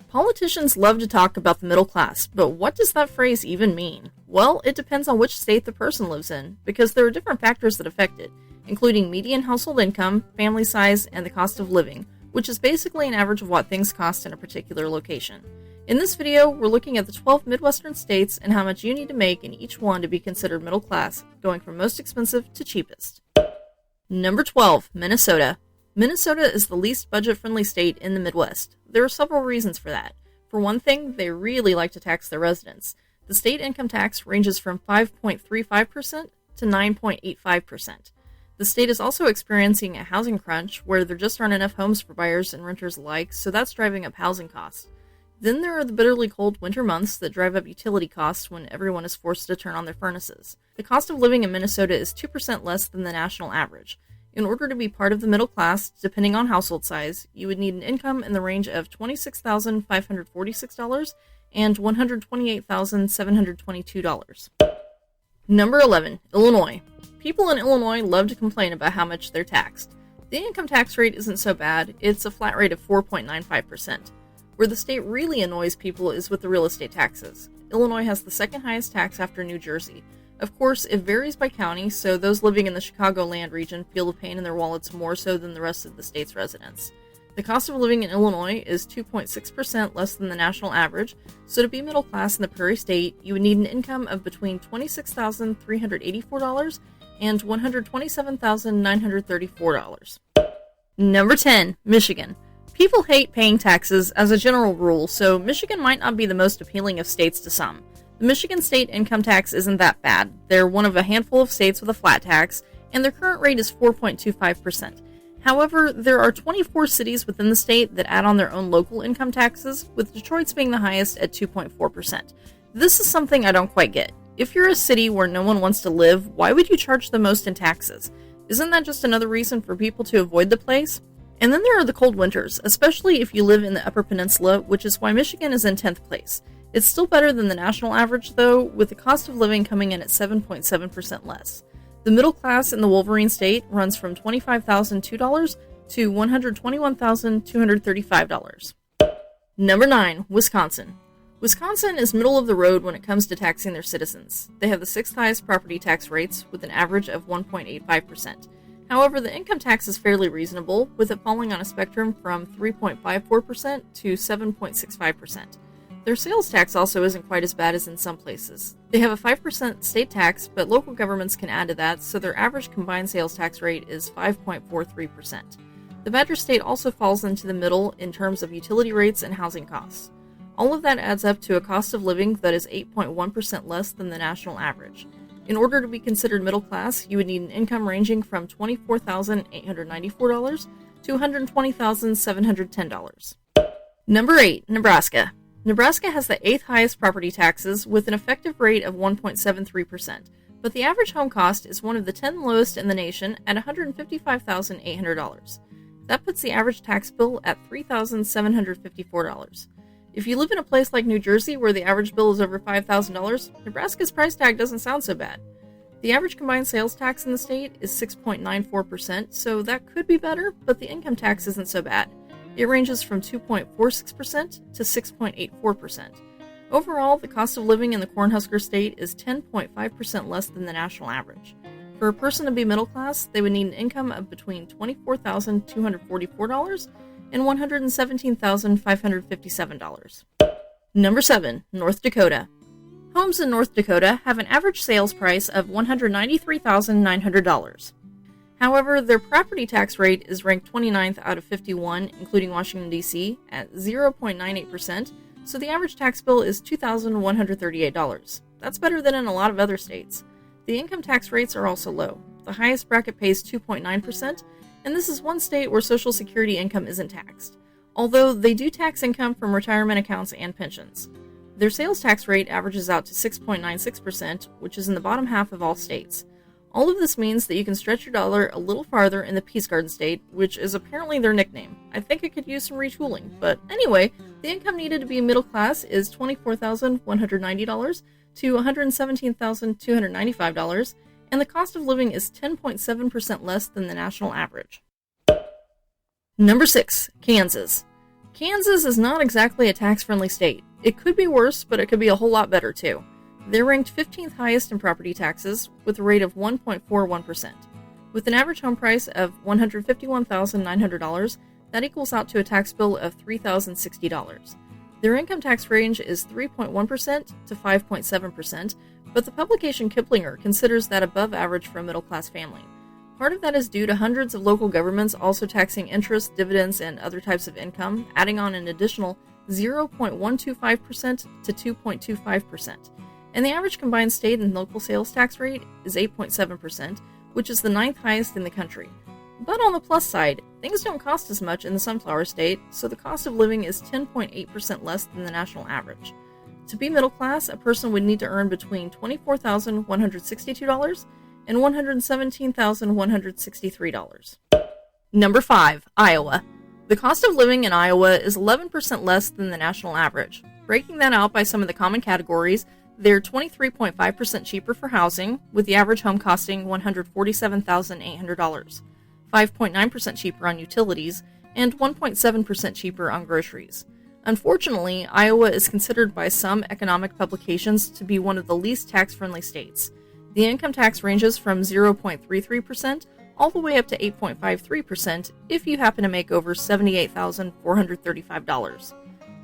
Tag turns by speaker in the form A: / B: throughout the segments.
A: Politicians love to talk about the middle class, but what does that phrase even mean? Well, it depends on which state the person lives in, because there are different factors that affect it, including median household income, family size, and the cost of living, which is basically an average of what things cost in a particular location. In this video, we're looking at the 12 Midwestern states and how much you need to make in each one to be considered middle class, going from most expensive to cheapest. Number 12, Minnesota. Minnesota is the least budget-friendly state in the Midwest. There are several reasons for that. For one thing, they really like to tax their residents. The state income tax ranges from 5.35% to 9.85%. The state is also experiencing a housing crunch where there just aren't enough homes for buyers and renters alike, so that's driving up housing costs. Then there are the bitterly cold winter months that drive up utility costs when everyone is forced to turn on their furnaces. The cost of living in Minnesota is 2% less than the national average. In order to be part of the middle class, depending on household size, you would need an income in the range of $26,546 and $128,722. Number 11, Illinois. People in Illinois love to complain about how much they're taxed. The income tax rate isn't so bad, it's a flat rate of 4.95%. Where the state really annoys people is with the real estate taxes. Illinois has the second highest tax after New Jersey. Of course, it varies by county, so those living in the Chicagoland region feel the pain in their wallets more so than the rest of the state's residents. The cost of living in Illinois is 2.6% less than the national average, so to be middle class in the Prairie State, you would need an income of between $26,384 and $127,934. Number 10, Michigan. People hate paying taxes as a general rule, so Michigan might not be the most appealing of states to some. The Michigan state income tax isn't that bad. They're one of a handful of states with a flat tax, and their current rate is 4.25%. However, there are 24 cities within the state that add on their own local income taxes, with Detroit's being the highest at 2.4%. This is something I don't quite get. If you're a city where no one wants to live, why would you charge the most in taxes? Isn't that just another reason for people to avoid the place? And then there are the cold winters, especially if you live in the Upper Peninsula, which is why Michigan is in 10th place. It's still better than the national average, though, with the cost of living coming in at 7.7% less. The middle class in the Wolverine state runs from $25,002 to $121,235. Number 9, Wisconsin. Wisconsin is middle of the road when it comes to taxing their citizens. They have the 6th highest property tax rates, with an average of 1.85%. However, the income tax is fairly reasonable, with it falling on a spectrum from 3.54% to 7.65%. Their sales tax also isn't quite as bad as in some places. They have a 5% state tax, but local governments can add to that, so their average combined sales tax rate is 5.43%. The Badger State also falls into the middle in terms of utility rates and housing costs. All of that adds up to a cost of living that is 8.1% less than the national average. In order to be considered middle class, you would need an income ranging from $24,894 to $120,710. Number 8, Nebraska. Nebraska has the 8th highest property taxes with an effective rate of 1.73%, but the average home cost is one of the 10 lowest in the nation at $155,800. That puts the average tax bill at $3,754. If you live in a place like New Jersey where the average bill is over $5,000, Nebraska's price tag doesn't sound so bad. The average combined sales tax in the state is 6.94%, so that could be better, but the income tax isn't so bad. It ranges from 2.46% to 6.84%. Overall, the cost of living in the Cornhusker state is 10.5% less than the national average. For a person to be middle class, they would need an income of between $24,244 and $117,557. Number 7, North Dakota. Homes in North Dakota have an average sales price of $193,900. However, their property tax rate is ranked 29th out of 51, including Washington, D.C., at 0.98%, so the average tax bill is $2,138. That's better than in a lot of other states. The income tax rates are also low. The highest bracket pays 2.9%, and this is one state where Social Security income isn't taxed, although they do tax income from retirement accounts and pensions. Their sales tax rate averages out to 6.96%, which is in the bottom half of all states. All of this means that you can stretch your dollar a little farther in the Peace Garden state, which is apparently their nickname. I think it could use some retooling, but anyway, the income needed to be middle class is $24,190 to $117,295, and the cost of living is 10.7% less than the national average. Number 6, Kansas. Kansas is not exactly a tax-friendly state. It could be worse, but it could be a whole lot better too. They're ranked 15th highest in property taxes, with a rate of 1.41%. With an average home price of $151,900, that equals out to a tax bill of $3,060. Their income tax range is 3.1% to 5.7%, but the publication Kiplinger considers that above average for a middle-class family. Part of that is due to hundreds of local governments also taxing interest, dividends, and other types of income, adding on an additional 0.125% to 2.25%. And the average combined state and local sales tax rate is 8.7%, which is the 9th highest in the country. But on the plus side, things don't cost as much in the Sunflower State, so the cost of living is 10.8% less than the national average. To be middle class, a person would need to earn between $24,162 and $117,163. Number 5. Iowa. The cost of living in Iowa is 11% less than the national average. Breaking that out by some of the common categories, they're 23.5% cheaper for housing, with the average home costing $147,800, 5.9% cheaper on utilities, and 1.7% cheaper on groceries. Unfortunately, Iowa is considered by some economic publications to be one of the least tax-friendly states. The income tax ranges from 0.33% all the way up to 8.53% if you happen to make over $78,435.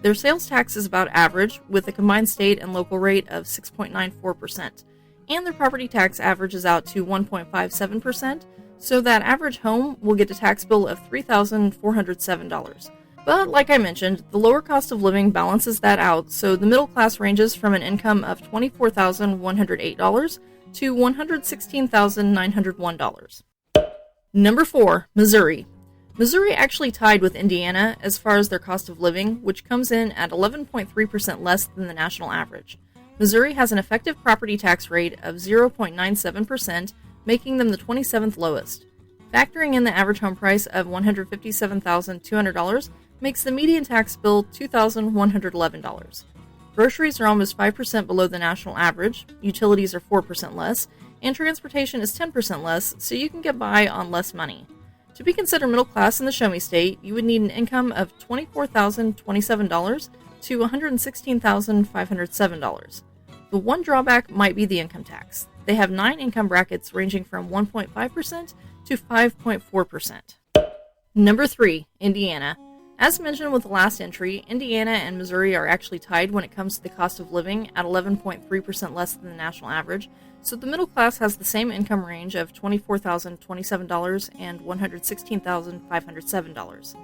A: Their sales tax is about average, with a combined state and local rate of 6.94%, and their property tax averages out to 1.57%, so that average home will get a tax bill of $3,407. But like I mentioned, the lower cost of living balances that out, so the middle class ranges from an income of $24,108 to $116,901. Number 4, Missouri. Missouri actually tied with Indiana as far as their cost of living, which comes in at 11.3% less than the national average. Missouri has an effective property tax rate of 0.97%, making them the 27th lowest. Factoring in the average home price of $157,200 makes the median tax bill $2,111. Groceries are almost 5% below the national average, utilities are 4% less, and transportation is 10% less, so you can get by on less money. To be considered middle class in the Show Me State, you would need an income of $24,027 to $116,507. The one drawback might be the income tax. They have 9 income brackets ranging from 1.5% to 5.4%. Number 3, Indiana. As mentioned with the last entry, Indiana and Missouri are actually tied when it comes to the cost of living at 11.3% less than the national average, so the middle class has the same income range of $24,027 and $116,507.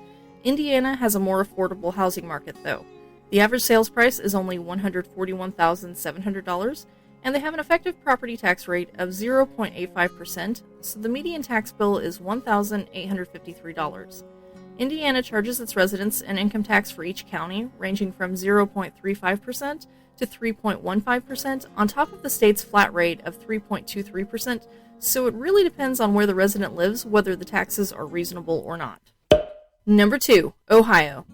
A: Indiana has a more affordable housing market, though. The average sales price is only $141,700, and they have an effective property tax rate of 0.85%, so the median tax bill is $1,853. Indiana charges its residents an income tax for each county, ranging from 0.35% to 3.15% on top of the state's flat rate of 3.23%, so it really depends on where the resident lives whether the taxes are reasonable or not. Number 2, Ohio.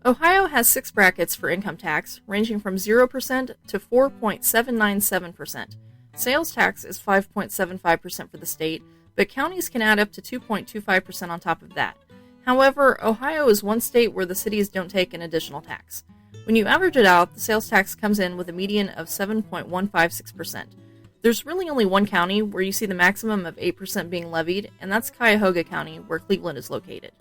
A: Ohio has 6 brackets for income tax, ranging from 0% to 4.797%. Sales tax is 5.75% for the state, but counties can add up to 2.25% on top of that. However, Ohio is one state where the cities don't take an additional tax. When you average it out, the sales tax comes in with a median of 7.156%. There's really only one county where you see the maximum of 8% being levied, and that's Cuyahoga County, where Cleveland is located.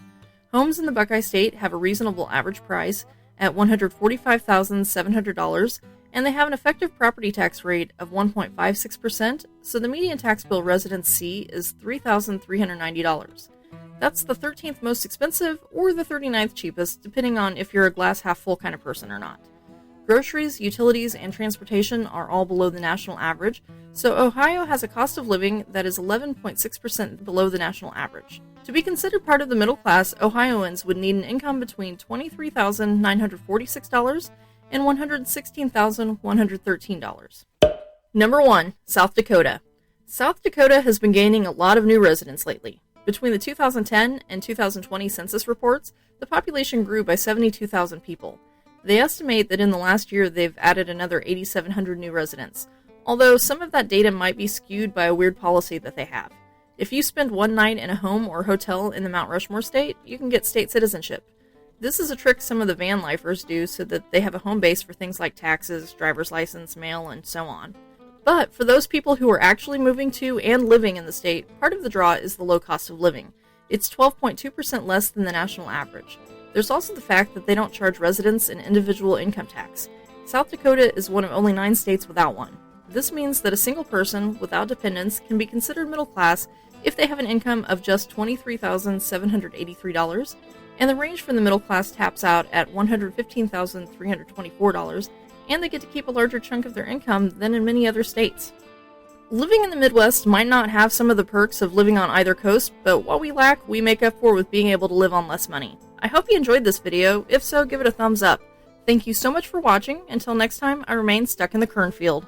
A: Homes in the Buckeye State have a reasonable average price at $145,700, and they have an effective property tax rate of 1.56%, so the median tax bill residents see is $3,390. That's the 13th most expensive or the 39th cheapest, depending on if you're a glass half full kind of person or not. Groceries, utilities, and transportation are all below the national average, so Ohio has a cost of living that is 11.6% below the national average. To be considered part of the middle class, Ohioans would need an income between $23,946 and $116,113. Number 1, South Dakota. South Dakota has been gaining a lot of new residents lately. Between the 2010 and 2020 census reports, the population grew by 72,000 people. They estimate that in the last year they've added another 8,700 new residents, although some of that data might be skewed by a weird policy that they have. If you spend one night in a home or hotel in the Mount Rushmore state, you can get state citizenship. This is a trick some of the van lifers do so that they have a home base for things like taxes, driver's license, mail, and so on. But for those people who are actually moving to and living in the state, part of the draw is the low cost of living. It's 12.2% less than the national average. There's also the fact that they don't charge residents an individual income tax. South Dakota is one of only 9 states without one. This means that a single person without dependents can be considered middle class if they have an income of just $23,783, and the range from the middle class taps out at $115,324, and they get to keep a larger chunk of their income than in many other states. Living in the Midwest might not have some of the perks of living on either coast, but what we lack, we make up for with being able to live on less money. I hope you enjoyed this video. If so, give it a thumbs up. Thank you so much for watching. Until next time, I remain stuck in the Kernfield.